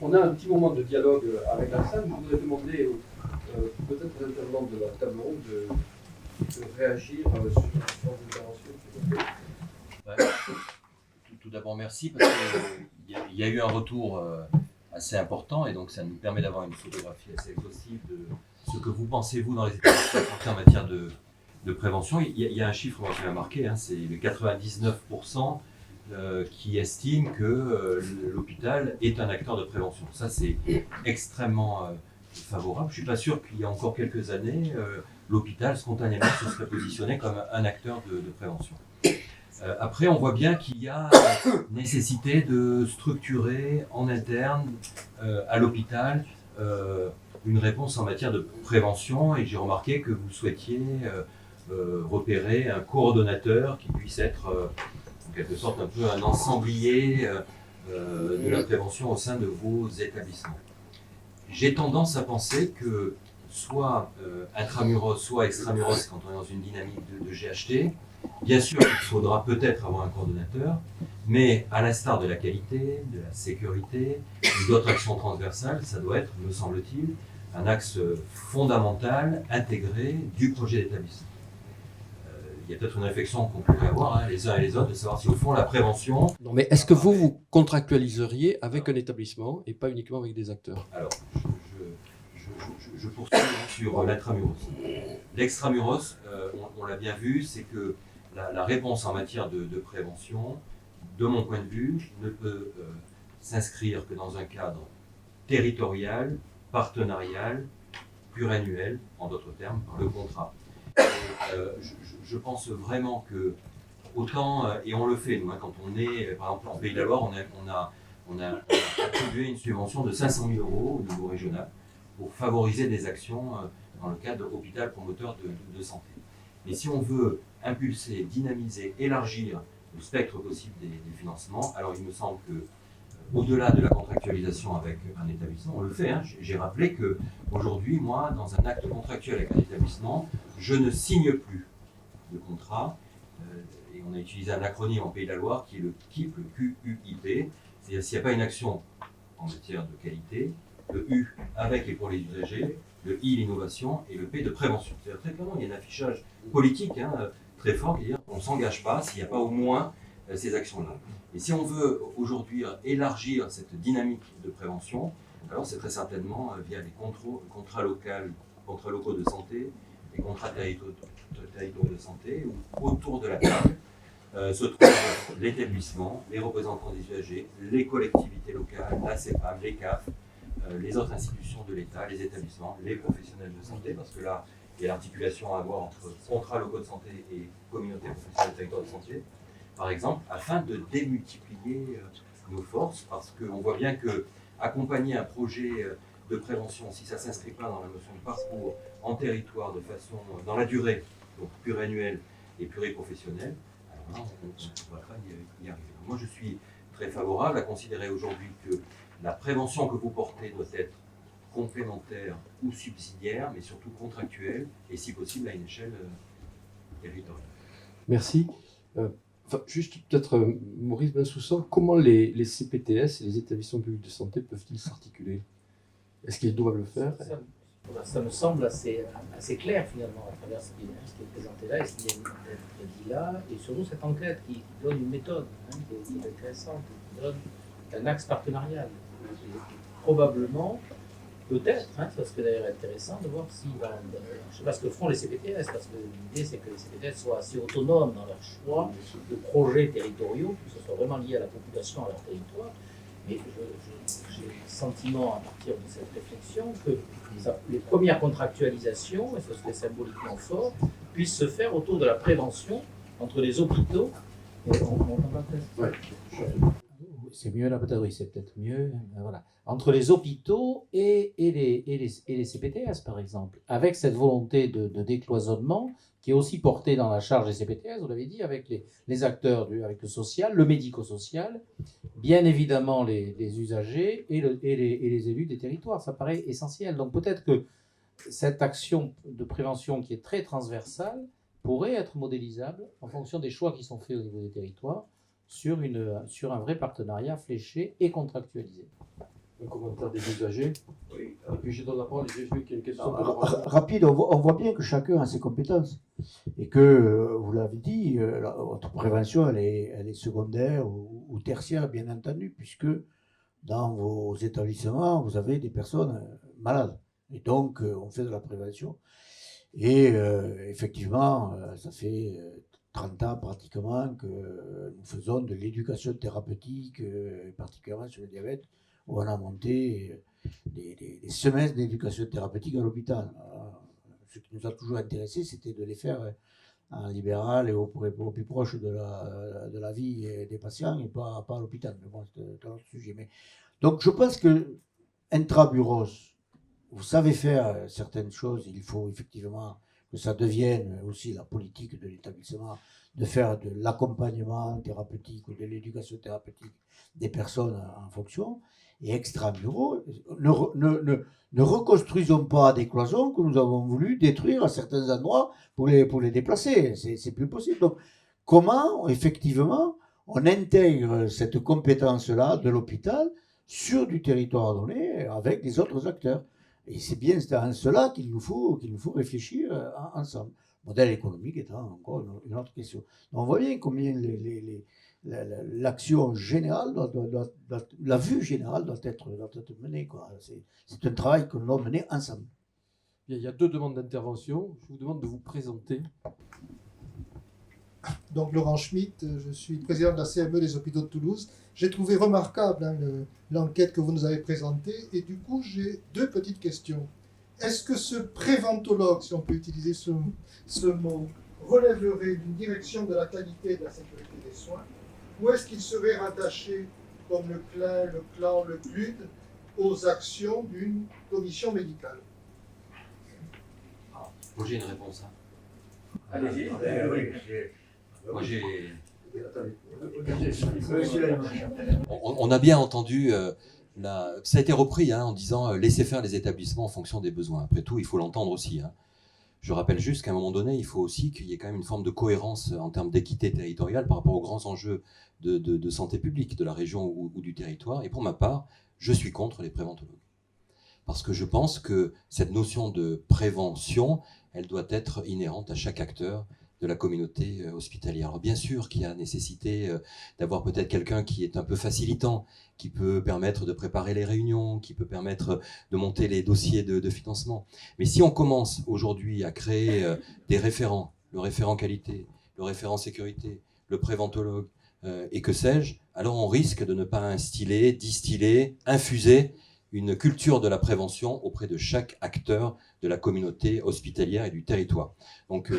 on a un petit moment de dialogue avec la salle. Je voudrais demander peut-être aux intervenants de la table ronde de réagir sur l'intervention. Tout d'abord, merci, parce qu'il y a eu un retour assez important, et donc ça nous permet d'avoir une photographie assez exhaustive de ce que vous pensez, vous, dans les établissements en matière de prévention. Il y a un chiffre qui m'a marqué, hein, c'est les 99% qui estiment que l'hôpital est un acteur de prévention. Ça, c'est extrêmement favorable. Je ne suis pas sûr qu'il y a encore quelques années, l'hôpital, spontanément, se serait positionné comme un acteur de prévention. Après, on voit bien qu'il y a nécessité de structurer en interne à l'hôpital une réponse en matière de prévention, et j'ai remarqué que vous souhaitiez repérer un coordonnateur qui puisse être en quelque sorte un peu un ensemblier de la prévention au sein de vos établissements. J'ai tendance à penser que soit intramuros, soit extramuros, quand on est dans une dynamique de GHT, bien sûr, il faudra peut-être avoir un coordonnateur, mais à l'instar de la qualité, de la sécurité, ou d'autres actions transversales, ça doit être, me semble-t-il, un axe fondamental, intégré du projet d'établissement. Il y a peut-être une réflexion qu'on pourrait avoir, les uns et les autres, de savoir si au fond la prévention... Non, mais est-ce que vous contractualiseriez avec un établissement et pas uniquement avec des acteurs? Alors, je poursuis sur l'intramuros. L'extramuros, on l'a bien vu, c'est que la réponse en matière de prévention, de mon point de vue, ne peut s'inscrire que dans un cadre territorial, partenarial, pluriannuel, en d'autres termes, par le contrat. Je pense vraiment que, autant, et on le fait, nous, hein, quand on est, par exemple, en Pays de la Loire, on a attribué une subvention de 500 000 € au niveau régional pour favoriser des actions dans le cadre hôpital promoteur de santé. Mais si on veut impulser, dynamiser, élargir le spectre possible des financements, alors il me semble que, au-delà de la contractualisation avec un établissement, on le fait. Hein. J'ai rappelé qu'aujourd'hui, moi, dans un acte contractuel avec un établissement, je ne signe plus de contrat. Et on a utilisé un acronyme en Pays de la Loire qui est le KIP, le QUIP. C'est-à-dire s'il n'y a pas une action en matière de qualité, le U avec et pour les usagers, le I l'innovation et le P de prévention. C'est-à-dire très clairement, il y a un affichage politique très fort qui dit qu'on ne s'engage pas s'il n'y a pas au moins ces actions-là. Et si on veut aujourd'hui élargir cette dynamique de prévention, alors c'est très certainement via les contrats locaux de santé, les contrats territoriaux de santé, où autour de la table se trouvent l'établissement, les représentants des usagers, les collectivités locales, la CEPAM, les CAF, les autres institutions de l'État, les établissements, les professionnels de santé, parce que là, il y a l'articulation à avoir entre contrats locaux de santé et communautés professionnelles de territoire de santé, par exemple, afin de démultiplier nos forces, parce qu'on voit bien que accompagner un projet de prévention, si ça ne s'inscrit pas dans la notion de parcours en territoire de façon, dans la durée, donc pluriannuelle et pluriprofessionnelle, alors là, on ne pourra pas y arriver. Donc moi, je suis très favorable à considérer aujourd'hui que la prévention que vous portez doit être complémentaire ou subsidiaire, mais surtout contractuelle, et si possible à une échelle territoriale. Merci. Juste peut-être, Maurice Bensoussan, comment les CPTS et les établissements publics de santé peuvent-ils s'articuler? Est-ce qu'ils doivent le faire? Ça me semble assez clair finalement à travers ce qui est présenté là et ce qui est dit là, et surtout cette enquête qui donne une méthode qui est intéressante, qui donne un axe partenarial. Probablement, peut-être, ça serait d'ailleurs intéressant de voir si, je ne sais pas ce que feront les CPTS, parce que l'idée c'est que les CPTS soient assez autonomes dans leur choix de projets territoriaux, que ce soit vraiment lié à la population, à leur territoire. Mais j'ai le sentiment, à partir de cette réflexion, que les premières contractualisations, et ce serait symboliquement fort, puissent se faire autour de la prévention entre les hôpitaux. C'est mieux là, peut-être, oui, c'est peut-être mieux. Voilà. Entre les hôpitaux et les CPTS, par exemple, avec cette volonté de décloisonnement qui est aussi portée dans la charge des CPTS, vous l'avez dit, avec les acteurs, avec le social, le médico-social, bien évidemment les usagers et les élus des territoires. Ça paraît essentiel. Donc peut-être que cette action de prévention qui est très transversale pourrait être modélisable en fonction des choix qui sont faits au niveau des territoires sur un vrai partenariat fléché et contractualisé. un commentaire des usagers. Et puis je donne la parole à Jésus qui a une question. Rapide, on voit bien que chacun a ses compétences. Et que, vous l'avez dit, votre prévention, elle est secondaire ou tertiaire, bien entendu, puisque dans vos établissements, vous avez des personnes malades. Et donc, on fait de la prévention. Et effectivement, ça fait 30 ans pratiquement que nous faisons de l'éducation thérapeutique, particulièrement sur le diabète, où on a monté des semestres d'éducation thérapeutique à l'hôpital. Ce qui nous a toujours intéressé, c'était de les faire en libéral et au plus proche de la vie des patients et pas à l'hôpital. Mais bon, c'est un autre sujet. Donc, je pense que intramuros, vous savez faire certaines choses. Il faut effectivement que ça devienne aussi la politique de l'établissement, de faire de l'accompagnement thérapeutique ou de l'éducation thérapeutique des personnes en fonction. Et extramuros, ne reconstruisons pas des cloisons que nous avons voulu détruire à certains endroits pour les déplacer. C'est plus possible. Donc, comment, effectivement, on intègre cette compétence-là de l'hôpital sur du territoire donné avec les autres acteurs. Et c'est bien en cela qu'il nous faut réfléchir ensemble. Modèle économique étant encore une autre question. Donc on voit bien combien l'action générale, la vue générale doit être menée, quoi. C'est un travail que nous devons mener ensemble. Il y a 2 demandes d'intervention. Je vous demande de vous présenter. Donc Laurent Schmitt, je suis président de la CME des hôpitaux de Toulouse. J'ai trouvé remarquable l'enquête que vous nous avez présentée et du coup j'ai 2 petites questions. Est-ce que ce préventologue, si on peut utiliser ce mot, relèverait d'une direction de la qualité et de la sécurité des soins ou est-ce qu'il serait rattaché, comme le CLIN, le CLAN, le CLUD, aux actions d'une commission médicale? Moi j'ai une réponse. Allez-y. Moi j'ai... On a bien entendu, ça a été repris en disant laissez faire les établissements en fonction des besoins. Après tout, il faut l'entendre aussi. Je rappelle juste qu'à un moment donné, il faut aussi qu'il y ait quand même une forme de cohérence en termes d'équité territoriale par rapport aux grands enjeux de santé publique de la région ou du territoire. Et pour ma part, je suis contre les préventologues. Parce que je pense que cette notion de prévention, elle doit être inhérente à chaque acteur de la communauté hospitalière. Alors bien sûr qu'il y a nécessité d'avoir peut-être quelqu'un qui est un peu facilitant, qui peut permettre de préparer les réunions, qui peut permettre de monter les dossiers de financement. Mais si on commence aujourd'hui à créer des référents, le référent qualité, le référent sécurité, le préventologue, et que sais-je, alors on risque de ne pas distiller, infuser une culture de la prévention auprès de chaque acteur de la communauté hospitalière et du territoire. Donc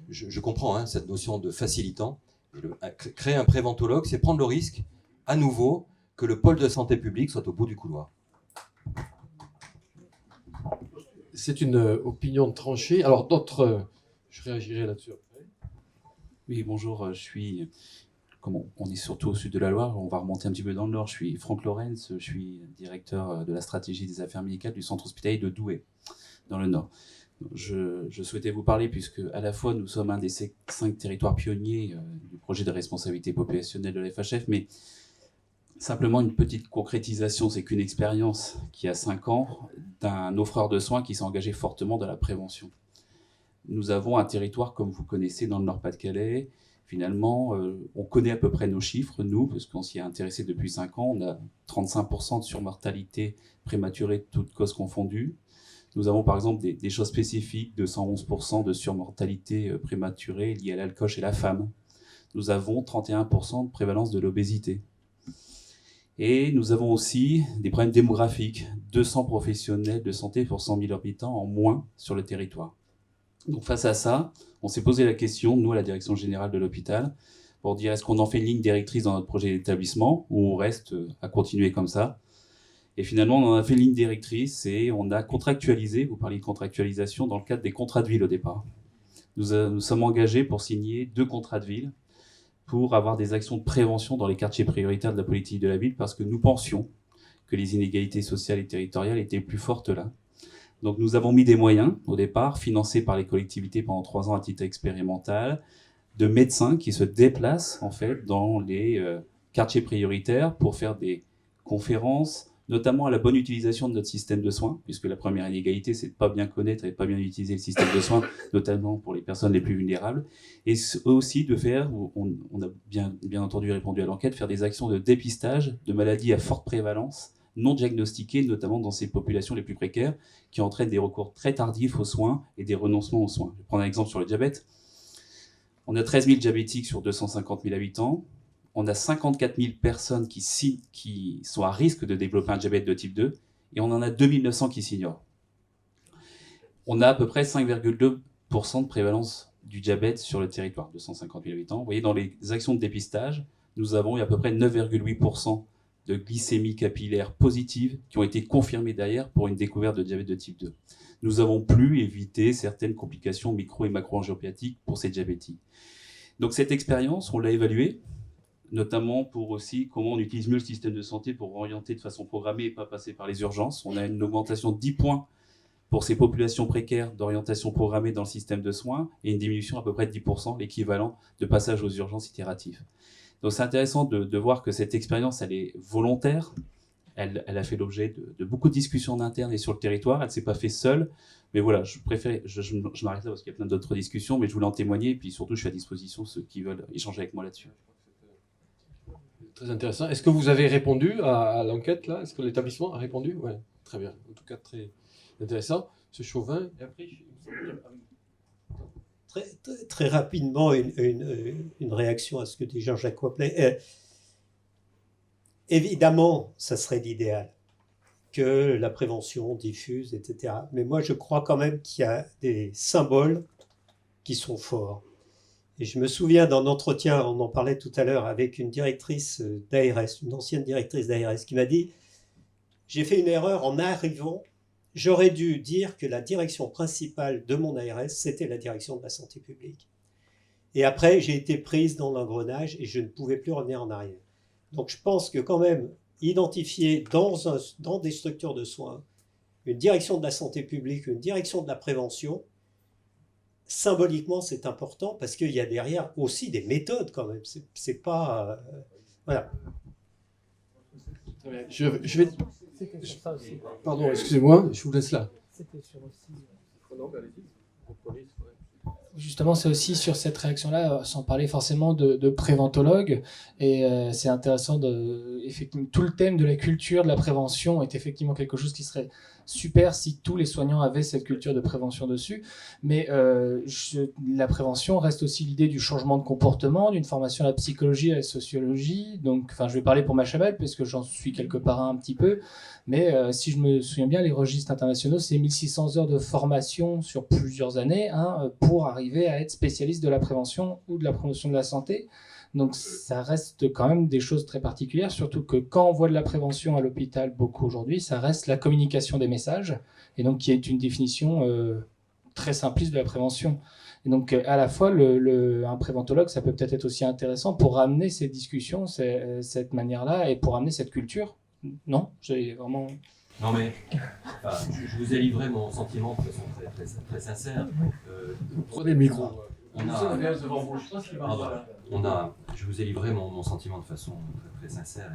je comprends cette notion de facilitant. Créer un préventologue, c'est prendre le risque, à nouveau, que le pôle de santé publique soit au bout du couloir. C'est une opinion tranchée. Alors d'autres, je réagirai là-dessus après. Oui, bonjour, je suis... On est surtout au sud de la Loire, on va remonter un petit peu dans le nord. Je suis Franck Lorenz, je suis directeur de la stratégie des affaires médicales du centre hospitalier de Douai, dans le nord. Je souhaitais vous parler puisque à la fois nous sommes un des 5 territoires pionniers du projet de responsabilité populationnelle de la FHF, mais simplement une petite concrétisation, c'est qu'une expérience qui a 5 ans d'un offreur de soins qui s'est engagé fortement dans la prévention. Nous avons un territoire, comme vous connaissez, dans le Nord-Pas-de-Calais. Finalement, on connaît à peu près nos chiffres, nous, parce qu'on s'y est intéressé depuis 5 ans. On a 35% de surmortalité prématurée, toutes causes confondues. Nous avons par exemple des choses spécifiques de 111% de surmortalité prématurée liée à l'alcool chez la femme. Nous avons 31% de prévalence de l'obésité. Et nous avons aussi des problèmes démographiques. 200 professionnels de santé pour 100 000 habitants en moins sur le territoire. Donc face à ça, on s'est posé la question, nous à la direction générale de l'hôpital, pour dire est-ce qu'on en fait une ligne directrice dans notre projet d'établissement ou on reste à continuer comme ça. Et finalement, on en a fait une ligne directrice et on a contractualisé, vous parliez de contractualisation, dans le cadre des contrats de ville au départ. Nous sommes engagés pour signer 2 contrats de ville pour avoir des actions de prévention dans les quartiers prioritaires de la politique de la ville parce que nous pensions que les inégalités sociales et territoriales étaient plus fortes là. Donc nous avons mis des moyens au départ, financés par les collectivités pendant 3 ans à titre expérimental, de médecins qui se déplacent en fait dans les quartiers prioritaires pour faire des conférences, notamment à la bonne utilisation de notre système de soins, puisque la première inégalité, c'est de ne pas bien connaître et de pas bien utiliser le système de soins, notamment pour les personnes les plus vulnérables, et aussi de faire, on a bien entendu répondu à l'enquête, faire des actions de dépistage de maladies à forte prévalence, non diagnostiquées, notamment dans ces populations les plus précaires, qui entraînent des recours très tardifs aux soins et des renoncements aux soins. Je vais prendre un exemple sur le diabète. On a 13 000 diabétiques sur 250 000 habitants. On a 54 000 personnes qui sont à risque de développer un diabète de type 2, et on en a 2 900 qui s'ignorent. On a à peu près 5,2% de prévalence du diabète sur le territoire, 250 000 habitants. Vous voyez, dans les actions de dépistage, nous avons à peu près 9,8% de glycémie capillaire positive qui ont été confirmées derrière pour une découverte de diabète de type 2. Nous avons pu éviter certaines complications micro- et macro-angiopathiques pour ces diabétiques. Donc cette expérience, on l'a évaluée, notamment pour aussi comment on utilise mieux le système de santé pour orienter de façon programmée et pas passer par les urgences. On a une augmentation de 10 points pour ces populations précaires d'orientation programmée dans le système de soins et une diminution à peu près de 10%, l'équivalent de passage aux urgences itératifs. Donc c'est intéressant de voir que cette expérience, elle est volontaire, elle a fait l'objet de beaucoup de discussions en interne et sur le territoire, elle ne s'est pas faite seule, mais voilà, je m'arrête là parce qu'il y a plein d'autres discussions, mais je voulais en témoigner, et puis surtout je suis à disposition de ceux qui veulent échanger avec moi là-dessus. Très intéressant. Est-ce que vous avez répondu à l'enquête là? Est-ce que l'établissement a répondu? Oui, très bien. En tout cas, très intéressant. Ce Chauvin, et après, Très rapidement, une réaction à ce que dit Jean-Jacques Coiplet. Évidemment, ça serait l'idéal que la prévention diffuse, etc. Mais moi, je crois quand même qu'il y a des symboles qui sont forts. Et je me souviens d'un entretien, on en parlait tout à l'heure, avec une directrice d'ARS, une ancienne directrice d'ARS, qui m'a dit « J'ai fait une erreur en arrivant. J'aurais dû dire que la direction principale de mon ARS, c'était la direction de la santé publique. Et après, j'ai été prise dans l'engrenage et je ne pouvais plus revenir en arrière. » Donc je pense que quand même, identifier dans des structures de soins une direction de la santé publique, une direction de la prévention, symboliquement, c'est important parce qu'il y a derrière aussi des méthodes quand même. C'est pas... voilà. je vais... Pardon, excusez-moi, je vous laisse là. C'était sur aussi... Justement, c'est aussi sur cette réaction-là, sans parler forcément de préventologue, et c'est intéressant effectivement, tout le thème de la culture de la prévention est effectivement quelque chose qui serait super si tous les soignants avaient cette culture de prévention dessus, mais la prévention reste aussi l'idée du changement de comportement, d'une formation à la psychologie, à la sociologie, donc je vais parler pour Machabel, parce que j'en suis quelque part un petit peu, mais si je me souviens bien, les registres internationaux, c'est 1600 heures de formation sur plusieurs années pour arriver à être spécialiste de la prévention ou de la promotion de la santé. Donc ça reste quand même des choses très particulières, surtout que quand on voit de la prévention à l'hôpital beaucoup aujourd'hui, ça reste la communication des messages, et donc qui est une définition très simpliste de la prévention. Et donc à la fois, un préventologue, ça peut peut-être être aussi intéressant pour ramener ces discussions, cette manière-là, et pour ramener cette culture. Non, j'ai vraiment... Non mais, je vous ai livré mon sentiment de façon très, très, très sincère. Prenez le micro. Je vous ai livré mon sentiment de façon très, très sincère,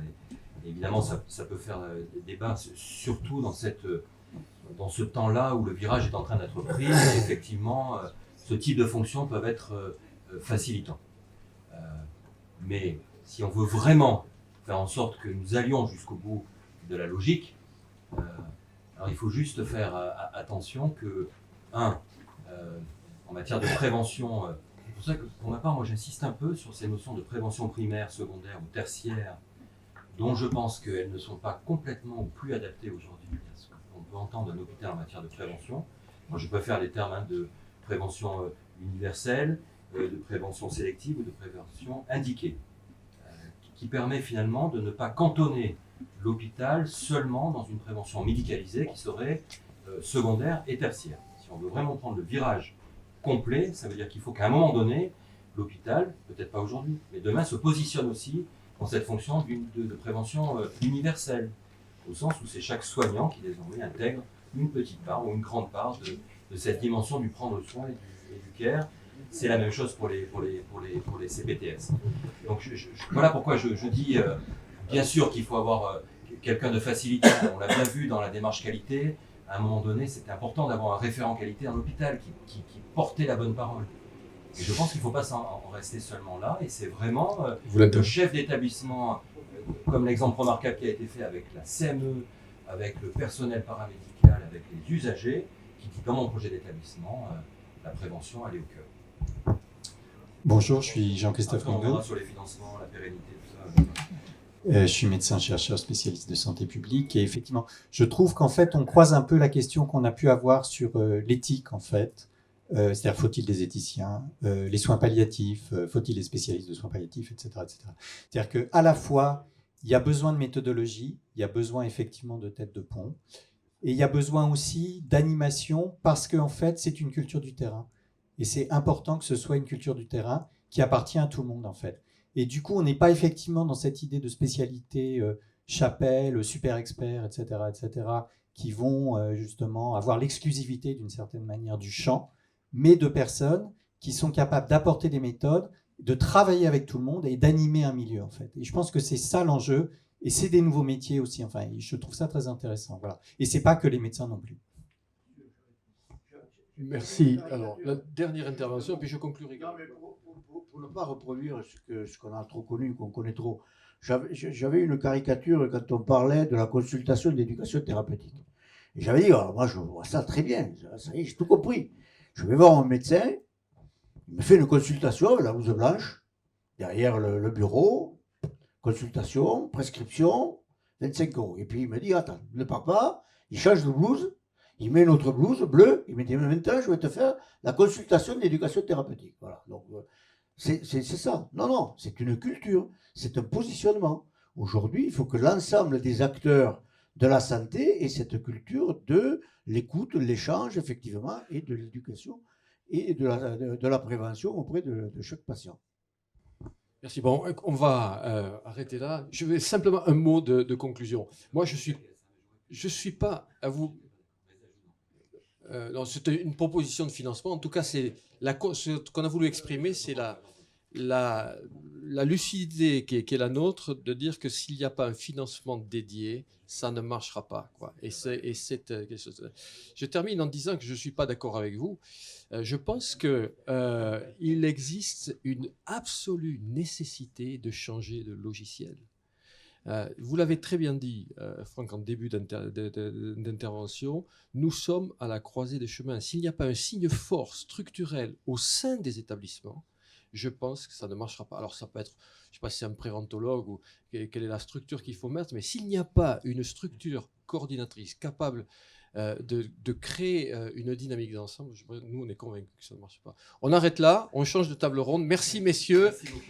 et évidemment ça peut faire débat, surtout dans ce temps-là où le virage est en train d'être pris, et effectivement ce type de fonctions peuvent être facilitants. Mais si on veut vraiment faire en sorte que nous allions jusqu'au bout de la logique, alors il faut juste faire attention que, en matière de prévention, c'est pour ça que pour ma part, moi j'insiste un peu sur ces notions de prévention primaire, secondaire ou tertiaire, dont je pense qu'elles ne sont pas complètement ou plus adaptées aujourd'hui à ce qu'on peut entendre d'un hôpital en matière de prévention. Moi je préfère les termes de prévention universelle, de prévention sélective ou de prévention indiquée, qui permet finalement de ne pas cantonner l'hôpital seulement dans une prévention médicalisée qui serait secondaire et tertiaire. Si on veut vraiment prendre le virage complet, ça veut dire qu'il faut qu'à un moment donné, l'hôpital, peut-être pas aujourd'hui, mais demain se positionne aussi dans cette fonction de prévention universelle, au sens où c'est chaque soignant qui désormais intègre une petite part ou une grande part de cette dimension du prendre soin et du care. C'est la même chose pour les CPTS. Donc voilà pourquoi je dis bien sûr qu'il faut avoir quelqu'un de facilitateur. On l'a bien vu dans la démarche qualité. À un moment donné, c'était important d'avoir un référent qualité en hôpital qui portait la bonne parole. Et je pense qu'il ne faut pas en rester seulement là. Et c'est vraiment le chef d'établissement, comme l'exemple remarquable qui a été fait avec la CME, avec le personnel paramédical, avec les usagers, qui dit dans mon projet d'établissement, la prévention, elle est au cœur. Bonjour, je suis Jean-Christophe On Ringo. verra sur les financements, la pérennité, tout ça. Je suis médecin-chercheur spécialiste de santé publique et effectivement, je trouve qu'en fait, on croise un peu la question qu'on a pu avoir sur l'éthique, en fait. C'est-à-dire, faut-il des éthiciens, les soins palliatifs, faut-il des spécialistes de soins palliatifs, etc., etc. C'est-à-dire qu'à la fois, il y a besoin de méthodologie, il y a besoin effectivement de tête de pont, et il y a besoin aussi d'animation parce qu'en fait, c'est une culture du terrain. Et c'est important que ce soit une culture du terrain qui appartient à tout le monde, en fait. Et du coup, on n'est pas effectivement dans cette idée de spécialité chapelle, super expert, etc., qui vont justement avoir l'exclusivité d'une certaine manière du champ, mais de personnes qui sont capables d'apporter des méthodes, de travailler avec tout le monde et d'animer un milieu, en fait. Et je pense que c'est ça l'enjeu, et c'est des nouveaux métiers aussi. Enfin, je trouve ça très intéressant. Voilà. Et c'est pas que les médecins non plus. Merci. Alors, la dernière intervention, puis je conclurai. Non, mais pour ne pas reproduire ce qu'on a trop connu, qu'on connaît trop, j'avais une caricature quand on parlait de la consultation d'éducation thérapeutique. Et j'avais dit, alors moi je vois ça très bien, ça y est, j'ai tout compris. Je vais voir un médecin, il me fait une consultation avec la blouse blanche, derrière le bureau, consultation, prescription, 25 €. Et puis il me dit, attends, ne pars pas, il change de blouse, il met une autre blouse bleue, il me dit, maintenant je vais te faire la consultation d'éducation thérapeutique. Voilà, donc c'est ça. Non, c'est une culture, c'est un positionnement. Aujourd'hui, il faut que l'ensemble des acteurs de la santé aient cette culture de l'écoute, l'échange, effectivement, et de l'éducation et de la prévention auprès de chaque patient. Merci. Bon, on va arrêter là. Je vais simplement un mot de conclusion. Moi, je suis pas à vous. Non, c'était une proposition de financement. En tout cas, ce qu'on a voulu exprimer, c'est la lucidité qui est la nôtre de dire que s'il n'y a pas un financement dédié, ça ne marchera pas, quoi. Et c'est quelque chose. Je termine en disant que je ne suis pas d'accord avec vous. Je pense qu'il existe une absolue nécessité de changer de logiciel. Vous l'avez très bien dit, Franck, en début d'intervention, nous sommes à la croisée des chemins. S'il n'y a pas un signe fort, structurel, au sein des établissements, je pense que ça ne marchera pas. Alors ça peut être, je ne sais pas si c'est un préventologue ou quelle est la structure qu'il faut mettre, mais s'il n'y a pas une structure coordinatrice capable de créer une dynamique d'ensemble, nous on est convaincus que ça ne marche pas. On arrête là, on change de table ronde. Merci messieurs. Merci beaucoup.